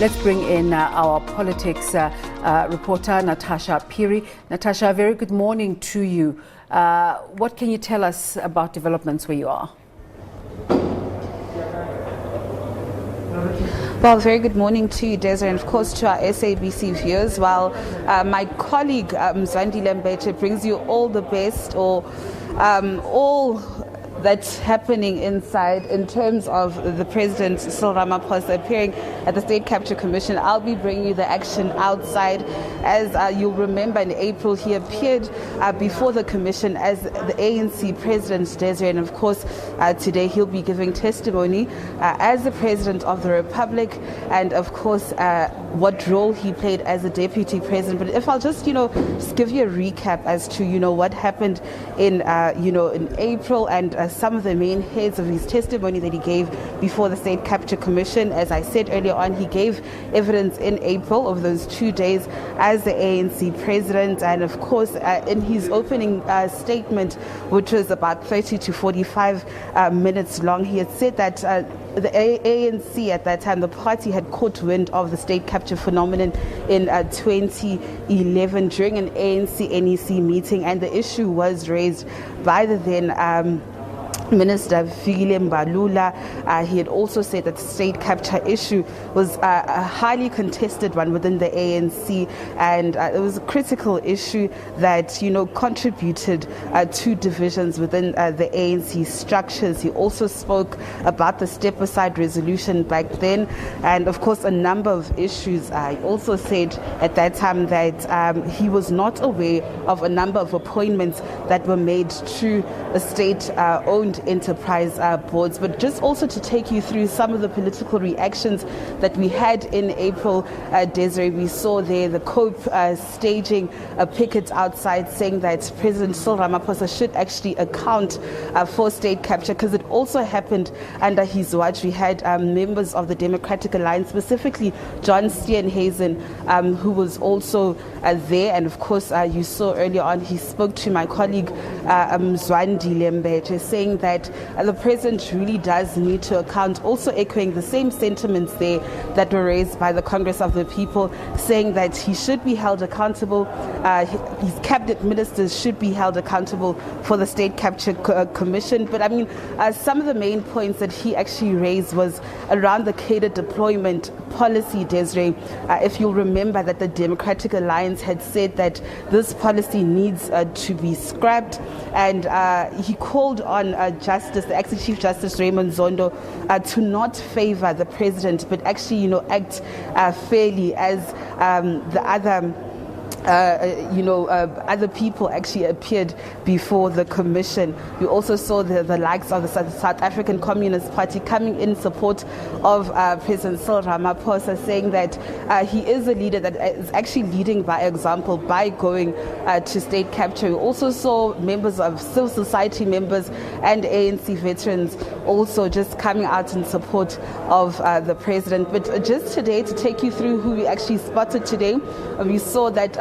Let's bring in our politics reporter, Natasha Phiri. Natasha, a very good morning to you. What can you tell us about developments where you are? Well, very good morning to you, Desiree, and of course to our SABC viewers. While my colleague Mzwandile Mbete brings you all the best or all that's happening inside in terms of the President Cyril Ramaphosa appearing at the State Capture Commission, I'll be bringing you the action outside. As you'll remember, in April he appeared before the commission as the ANC President, Desiree, and of course today he'll be giving testimony as the President of the Republic, and of course what role he played as a Deputy President. But if I'll just give you a recap as to what happened in in April and some of the main heads of his testimony that he gave before the State Capture Commission. As I said earlier on, he gave evidence in April of those 2 days as the ANC President, and of course in his opening statement, which was about 30 to 45 minutes long, he had said that the ANC at that time, the party, had caught wind of the state capture phenomenon in 2011 during an ANC-NEC meeting, and the issue was raised by the then Minister Fikile Mbalula. He had also said that the state capture issue was a highly contested one within the ANC, and it was a critical issue that contributed to divisions within the ANC structures. He also spoke about the step-aside resolution back then, and of course a number of issues. He also said at that time that he was not aware of a number of appointments that were made to a state-owned enterprise boards. But just also to take you through some of the political reactions that we had in April, Desiree, we saw there the COPE staging a picket outside saying that President Cyril Ramaphosa should actually account for state capture, because it also happened under his watch. We had members of the Democratic Alliance, specifically John Steenhuisen, who was also there, and of course you saw earlier on he spoke to my colleague Mzwandile Mbete, saying that the president really does need to account, also echoing the same sentiments there that were raised by the Congress of the People, saying that he should be held accountable, his cabinet ministers should be held accountable for the State Capture Commission. But I mean, some of the main points that he actually raised was around the cadre deployment policy, Desiree. If you'll remember that the Democratic Alliance had said that this policy needs to be scrapped, and he called on the acting Chief Justice Raymond Zondo to not favor the president, but actually act fairly as the other other people actually appeared before the commission. We also saw the likes of the South African Communist Party coming in support of President Cyril Ramaphosa, saying that he is a leader that is actually leading by example by going to state capture. We also saw members of civil society members and ANC veterans also just coming out in support of the president. But just today, to take you through who we actually spotted today, we saw that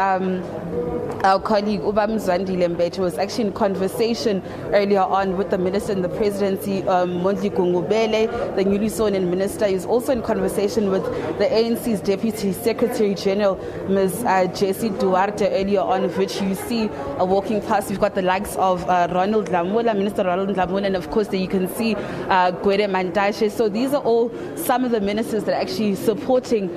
our colleague Mzwandile Mbete was actually in conversation earlier on with the minister in the presidency, Mondli Gungubele, the newly sworn in minister. He was also in conversation with the ANC's Deputy Secretary General, Ms. Jessie Duarte, earlier on, of which you see walking past. We've got the likes of Ronald Lamula, Minister Ronald Lamula, and of course there you can see Gwede Mantashe. So these are all some of the ministers that are actually supporting